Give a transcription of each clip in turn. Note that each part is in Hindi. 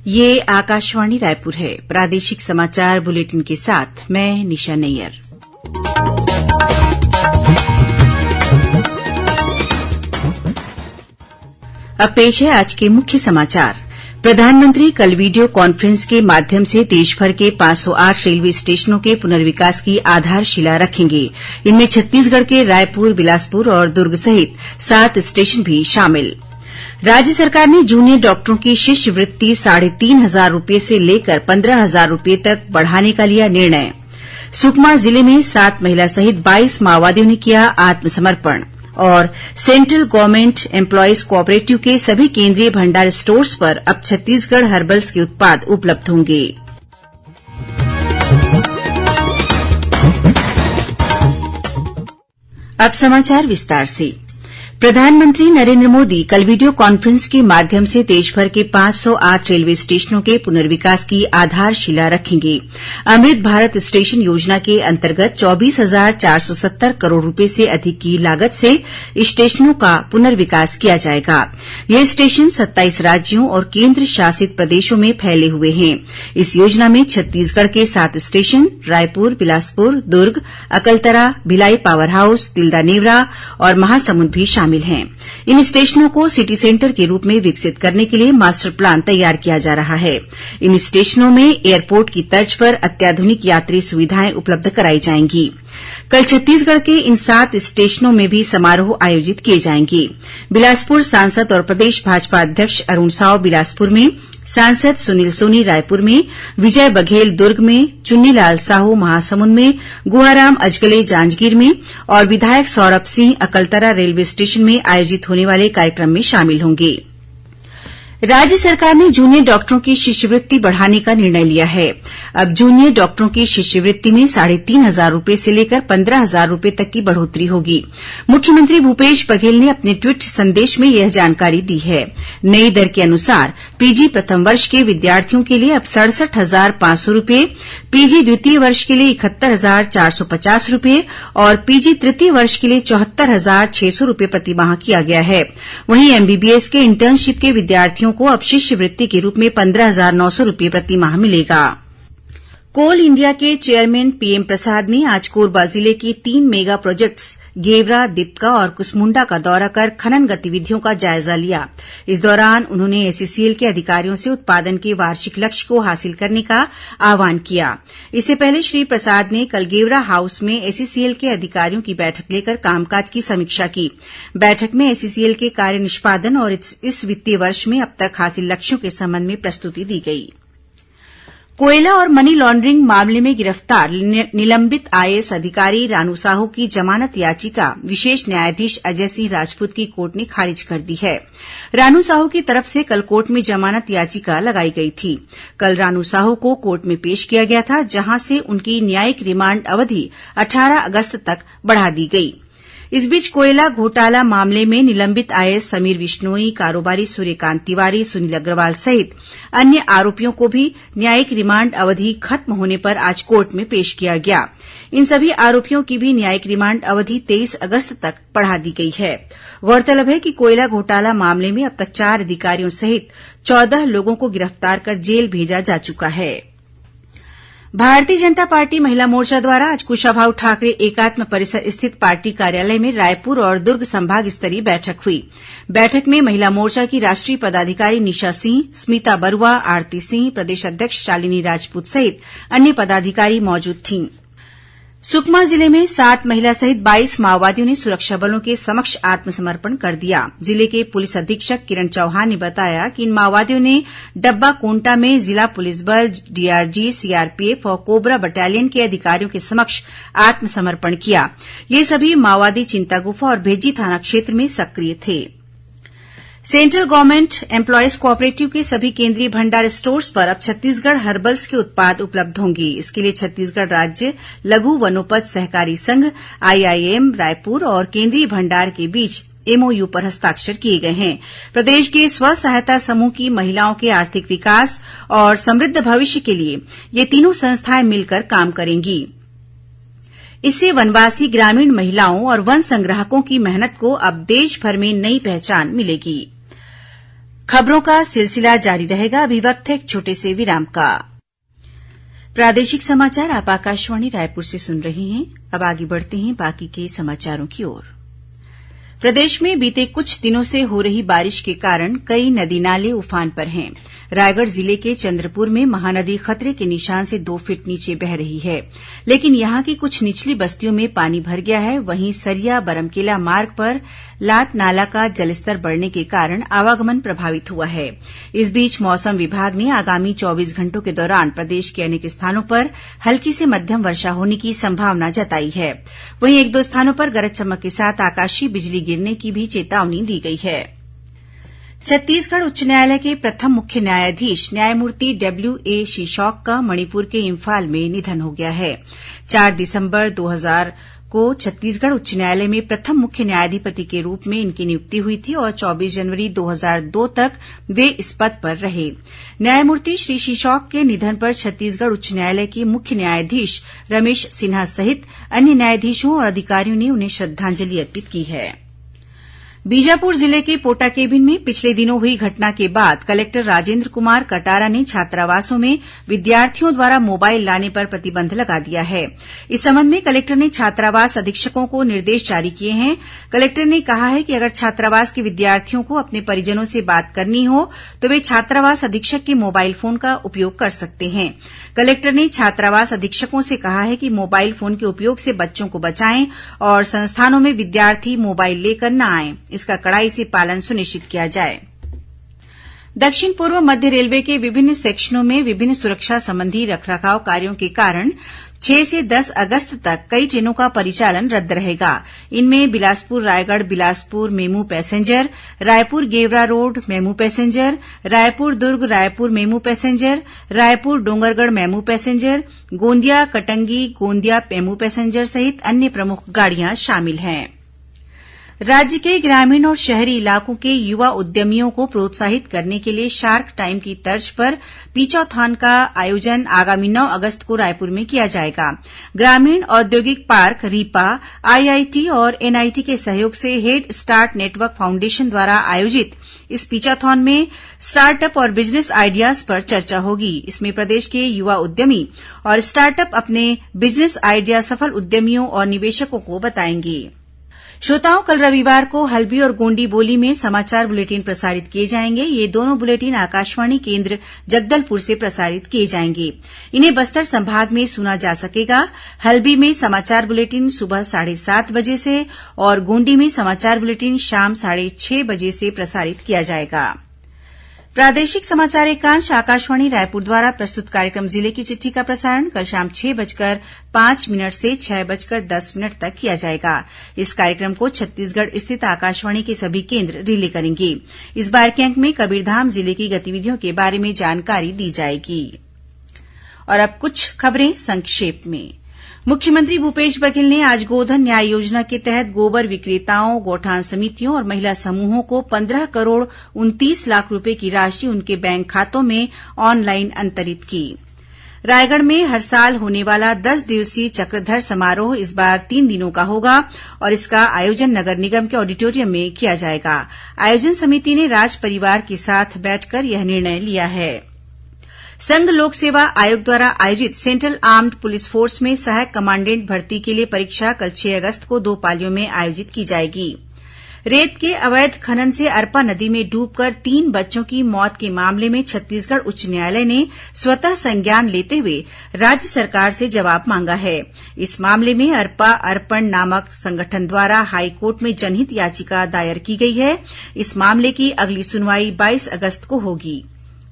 ये आकाशवाणी रायपुर है। प्रादेशिक समाचार बुलेटिन के साथ मैं निशा नैयर। अब पेश है आज के मुख्य समाचार। प्रधानमंत्री कल वीडियो कॉन्फ्रेंस के माध्यम से देशभर के 508 रेलवे स्टेशनों के पुनर्विकास की आधारशिला रखेंगे। इनमें छत्तीसगढ़ के रायपुर, बिलासपुर और दुर्ग सहित 7 स्टेशन भी शामिल। राज्य सरकार ने जूनियर डॉक्टरों की शिष्यवृत्ति 3,500 रूपये से लेकर 15,000 रूपये तक बढ़ाने का लिया निर्णय। सुकमा जिले में 7 महिला सहित 22 माओवादियों ने किया आत्मसमर्पण। और सेंट्रल गवर्नमेंट एम्प्लॉयज कोऑपरेटिव के सभी केंद्रीय भंडार स्टोर्स पर अब छत्तीसगढ़ हर्बल्स के उत्पाद उपलब्ध होंगे। अब समाचार विस्तार से। प्रधानमंत्री नरेंद्र मोदी कल वीडियो कॉन्फ्रेंस के माध्यम से देशभर के 508 रेलवे स्टेशनों के पुनर्विकास की आधारशिला रखेंगे। अमृत भारत स्टेशन योजना के अंतर्गत 24,470 करोड़ रूपये से अधिक की लागत से स्टेशनों का पुनर्विकास किया जाएगा। ये स्टेशन 27 राज्यों और केंद्र शासित प्रदेशों में फैले हुए हैं। इस योजना में छत्तीसगढ़ के 7 स्टेशन रायपुर, बिलासपुर, दुर्ग, अकलतरा, भिलाई पावर हाउस, तिल्दा नेवरा और महासमुंद भी शामिल हैं। इन स्टेशनों को सिटी सेंटर के रूप में विकसित करने के लिए मास्टर प्लान तैयार किया जा रहा है। इन स्टेशनों में एयरपोर्ट की तर्ज पर अत्याधुनिक यात्री सुविधाएं उपलब्ध कराई जाएंगी। कल छत्तीसगढ़ के इन 7 स्टेशनों में भी समारोह आयोजित किए जाएंगे। बिलासपुर सांसद और प्रदेश भाजपा अध्यक्ष अरुण साव बिलासपुर में, सांसद सुनील सोनी रायपुर में, विजय बघेल दुर्ग में, चुन्नीलाल साहू महासमुंद में, गुहाराम अजगले जांजगीर में और विधायक सौरभ सिंह अकलतरा रेलवे स्टेशन में आयोजित होने वाले कार्यक्रम में शामिल होंगे। राज्य सरकार ने जूनियर डॉक्टरों की शिष्यवृत्ति बढ़ाने का निर्णय लिया है। अब जूनियर डॉक्टरों की शिष्यवृत्ति में 3,500 रूपये से लेकर 15,000 रूपये तक की बढ़ोतरी होगी। मुख्यमंत्री भूपेश बघेल ने अपने ट्वीट संदेश में यह जानकारी दी है। नई दर के अनुसार पीजी प्रथम वर्ष के विद्यार्थियों के लिए अब 67,500 रूपये, पीजी द्वितीय वर्ष के लिए 71,450 रूपये और पीजी तृतीय वर्ष के लिए 74,600 रूपये प्रतिमाह किया गया है। वहीं एमबीबीएस के इंटर्नशिप के विद्यार्थियों को अब शिष्यवृत्ति के रूप में 15,900 रूपये प्रतिमाह मिलेगा। कोल इंडिया के चेयरमैन पीएम प्रसाद ने आज कोरबा जिले की 3 मेगा प्रोजेक्ट्स गेवरा, दीपका और कुसमुंडा का दौरा कर खनन गतिविधियों का जायजा लिया। इस दौरान उन्होंने एसईसीएल के अधिकारियों से उत्पादन के वार्षिक लक्ष्य को हासिल करने का आह्वान किया। इससे पहले श्री प्रसाद ने कल गेवरा हाउस में एसईसीएल के अधिकारियों की बैठक लेकर कामकाज की समीक्षा की। बैठक में एसईसीएल के कार्य निष्पादन और इस वित्तीय वर्ष में अब तक हासिल लक्ष्यों के संबंध में प्रस्तुति दी गई। कोयला और मनी लॉन्ड्रिंग मामले में गिरफ्तार निलंबित आईएएस अधिकारी रानू साहू की जमानत याचिका विशेष न्यायाधीश अजय सिंह राजपूत की कोर्ट ने खारिज कर दी है। रानू साहू की तरफ से कल कोर्ट में जमानत याचिका लगाई गई थी। कल रानू साहू को कोर्ट में पेश किया गया था, जहां से उनकी न्यायिक रिमांड अवधि 18 अगस्त तक बढ़ा दी गई। इस बीच कोयला घोटाला मामले में निलंबित आईएएस समीर विश्नोई, कारोबारी सूर्यकांत तिवारी, सुनील अग्रवाल सहित अन्य आरोपियों को भी न्यायिक रिमांड अवधि खत्म होने पर आज कोर्ट में पेश किया गया। इन सभी आरोपियों की भी न्यायिक रिमांड अवधि 23 अगस्त तक बढ़ा दी गई है। गौरतलब है कि कोयला घोटाला मामले में अब तक 4 अधिकारियों सहित 14 लोगों को गिरफ्तार कर जेल भेजा जा चुका है। भारतीय जनता पार्टी महिला मोर्चा द्वारा आज कुशाभाऊ ठाकरे एकात्म परिसर स्थित पार्टी कार्यालय में रायपुर और दुर्ग संभाग स्तरीय बैठक हुई। बैठक में महिला मोर्चा की राष्ट्रीय पदाधिकारी निशा सिंह, स्मिता बरुआ, आरती सिंह, प्रदेश अध्यक्ष शालिनी राजपूत सहित अन्य पदाधिकारी मौजूद थीं। सुकमा जिले में 7 महिला सहित 22 माओवादियों ने सुरक्षा बलों के समक्ष आत्मसमर्पण कर दिया। जिले के पुलिस अधीक्षक किरण चौहान ने बताया कि इन माओवादियों ने डब्बा कोंटा में जिला पुलिस बल, डीआरजी, सीआरपीएफ और कोबरा बटालियन के अधिकारियों के समक्ष आत्मसमर्पण किया। ये सभी माओवादी चिंतागुफा और भेज्जी थाना क्षेत्र में सक्रिय थे। सेंट्रल गवर्नमेंट एम्प्लॉयज कोऑपरेटिव के सभी केंद्रीय भंडार स्टोर्स पर अब छत्तीसगढ़ हर्बल्स के उत्पाद उपलब्ध होंगे। इसके लिए छत्तीसगढ़ राज्य लघु वनोपज सहकारी संघ, आईआईएम रायपुर और केंद्रीय भंडार के बीच एमओयू पर हस्ताक्षर किए गए हैं। प्रदेश के स्व सहायता समूह की महिलाओं के आर्थिक विकास और समृद्ध भविष्य के लिए ये तीनों संस्थाएं मिलकर काम करेंगी। इससे वनवासी ग्रामीण महिलाओं और वन संग्राहकों की मेहनत को अब देश भर में नई पहचान मिलेगी। खबरों का सिलसिला जारी रहेगा। अभी वक्त है एक छोटे से विराम का। प्रादेशिक समाचार आप आकाशवाणी रायपुर से सुन रहे हैं। अब आगे बढ़ते हैं बाकी के समाचारों की ओर। प्रदेश में बीते कुछ दिनों से हो रही बारिश के कारण कई नदी नाले उफान पर हैं। रायगढ़ जिले के चंद्रपुर में महानदी खतरे के निशान से 2 फीट नीचे बह रही है, लेकिन यहां की कुछ निचली बस्तियों में पानी भर गया है। वहीं सरिया बरमकेला मार्ग पर लात नाला का जलस्तर बढ़ने के कारण आवागमन प्रभावित हुआ है। इस बीच मौसम विभाग ने आगामी 24 घंटों के दौरान प्रदेश के अनेक स्थानों पर हल्की से मध्यम वर्षा होने की संभावना जताई है। वहीं 1-2 स्थानों पर गरज चमक के साथ आकाशीय बिजली गिरने की भी चेतावनी दी गई है। छत्तीसगढ़ उच्च न्यायालय के प्रथम मुख्य न्यायाधीश न्यायमूर्ति डब्ल्यू.ए. शीशॉक का मणिपुर के इम्फाल में निधन हो गया है। 4 दिसंबर 2000 को छत्तीसगढ़ उच्च न्यायालय में प्रथम मुख्य न्यायाधिपति के रूप में इनकी नियुक्ति हुई थी और 24 जनवरी 2002 तक वे इस पद पर रहे। न्यायमूर्ति श्री शीशॉक के निधन पर छत्तीसगढ़ उच्च न्यायालय के मुख्य न्यायाधीश रमेश सिन्हा सहित अन्य न्यायाधीशों और अधिकारियों ने उन्हें श्रद्धांजलि अर्पित की है। बीजापुर जिले के पोटाकेबिन में पिछले दिनों हुई घटना के बाद कलेक्टर राजेन्द्र कुमार कटारा ने छात्रावासों में विद्यार्थियों द्वारा मोबाइल लाने पर प्रतिबंध लगा दिया है। इस संबंध में कलेक्टर ने छात्रावास अधीक्षकों को निर्देश जारी किए हैं। कलेक्टर ने कहा है कि अगर छात्रावास के विद्यार्थियों को अपने परिजनों से बात करनी हो तो वे छात्रावास अधीक्षक के मोबाइल फोन का उपयोग कर सकते हैं। कलेक्टर ने छात्रावास अधीक्षकों से कहा है कि मोबाइल फोन के उपयोग से बच्चों को बचाएं और संस्थानों में विद्यार्थी मोबाइल लेकर न आएं। इसका कड़ाई से पालन सुनिश्चित किया जाए। दक्षिण पूर्व मध्य रेलवे के विभिन्न सेक्शनों में विभिन्न सुरक्षा संबंधी रखरखाव कार्यों के कारण 6 से 10 अगस्त तक कई ट्रेनों का परिचालन रद्द रहेगा। इनमें Bilaspur Raigarh Bilaspur MEMU passenger, Raipur Gevra road MEMU passenger, Raipur Durg Raipur MEMU passenger, Raipur Dongargarh MEMU passenger, Gondia Katangi Gondia MEMU passenger सहित अन्य प्रमुख गाड़ियां शामिल हैं। राज्य के ग्रामीण और शहरी इलाकों के युवा उद्यमियों को प्रोत्साहित करने के लिए शार्क टाइम की तर्ज पर पिचौथॉन का आयोजन आगामी 9 अगस्त को रायपुर में किया जाएगा। ग्रामीण औद्योगिक पार्क रीपा, आईआईटी और एनआईटी के सहयोग से हेड स्टार्ट नेटवर्क फाउंडेशन द्वारा आयोजित इस पिचौथॉन में स्टार्टअप और बिजनेस आइडियाज पर चर्चा होगी। इसमें प्रदेश के युवा उद्यमी और स्टार्टअप अपने बिजनेस आइडिया सफल उद्यमियों और निवेशकों को बताएंगे। श्रोताओं, कल रविवार को हल्बी और गोंडी बोली में समाचार बुलेटिन प्रसारित किए जाएंगे। ये दोनों बुलेटिन आकाशवाणी केन्द्र जगदलपुर से प्रसारित किए जाएंगे। इन्हें बस्तर संभाग में सुना जा सकेगा। हल्बी में समाचार बुलेटिन सुबह 7:30 बजे से और गोंडी में समाचार बुलेटिन शाम 6:30 बजे से प्रसारित किया जाएगा। प्रादेशिक समाचार एकांश आकाशवाणी रायपुर द्वारा प्रस्तुत कार्यक्रम जिले की चिट्ठी का प्रसारण कल शाम 6:05 से 6:10 तक किया जाएगा। इस कार्यक्रम को छत्तीसगढ़ स्थित आकाशवाणी के सभी केन्द्र रिले करेंगे। इस बार के अंक में कबीरधाम जिले की गतिविधियों के बारे में जानकारी दी जाएगी। और अब कुछ खबरें संक्षेप में। मुख्यमंत्री भूपेश बघेल ने आज गोधन न्याय योजना के तहत गोबर विक्रेताओं, गौठान समितियों और महिला समूहों को 15 करोड़ 29 लाख रूपये की राशि उनके बैंक खातों में ऑनलाइन अंतरित की। रायगढ़ में हर साल होने वाला 10 दिवसीय चक्रधर समारोह इस बार 3 दिनों का होगा और इसका आयोजन नगर निगम के ऑडिटोरियम में किया जाएगा। आयोजन समिति ने राज परिवार के साथ बैठकर यह निर्णय लिया है। संघ लोक सेवा आयोग द्वारा आयोजित सेंट्रल आर्म्ड पुलिस फोर्स में सहायक कमांडेंट भर्ती के लिए परीक्षा कल 6 अगस्त को 2 पालियों में आयोजित की जाएगी। रेत के अवैध खनन से अरपा नदी में डूबकर 3 बच्चों की मौत के मामले में छत्तीसगढ़ उच्च न्यायालय ने स्वतः संज्ञान लेते हुए राज्य सरकार से जवाब मांगा है। इस मामले में अरपा अर्पण नामक संगठन द्वारा हाईकोर्ट में जनहित याचिका दायर की गई है। इस मामले की अगली सुनवाई 22 अगस्त को होगी।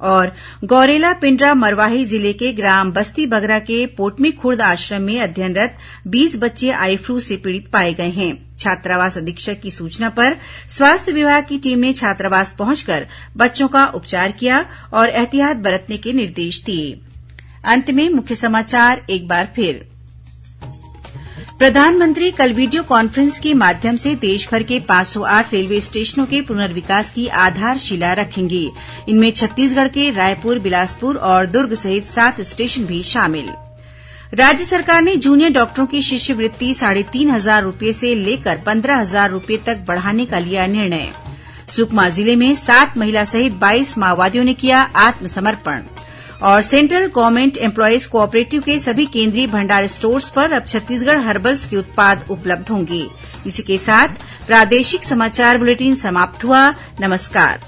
और गौरेला पिंडरा मरवाही जिले के ग्राम बस्ती बगरा के पोटमी खुर्द आश्रम में अध्ययनरत 20 बच्चे आई फ्लू से पीड़ित पाए गए हैं। छात्रावास अधीक्षक की सूचना पर स्वास्थ्य विभाग की टीम ने छात्रावास पहुंचकर बच्चों का उपचार किया और एहतियात बरतने के निर्देश दिए। अंत में मुख्य समाचार एक बार फिर। प्रधानमंत्री कल वीडियो कॉन्फ्रेंस के माध्यम से देशभर के 508 रेलवे स्टेशनों के पुनर्विकास की आधारशिला रखेंगे। इनमें छत्तीसगढ़ के रायपुर, बिलासपुर और दुर्ग सहित 7 स्टेशन भी शामिल। राज्य सरकार ने जूनियर डॉक्टरों की शिष्यवृत्ति 3,500 रूपये से लेकर 15,000 रूपये तक बढ़ाने का लिया निर्णय। सुकमा जिले में 7 महिला सहित 22 माओवादियों ने किया आत्मसमर्पण। और सेंट्रल गवर्नमेंट एम्प्लॉयज कोऑपरेटिव के सभी केंद्रीय भंडार स्टोर्स पर अब छत्तीसगढ़ हर्बल्स के उत्पाद उपलब्ध होंगे। इसी के साथ प्रादेशिक समाचार बुलेटिन समाप्त हुआ। नमस्कार।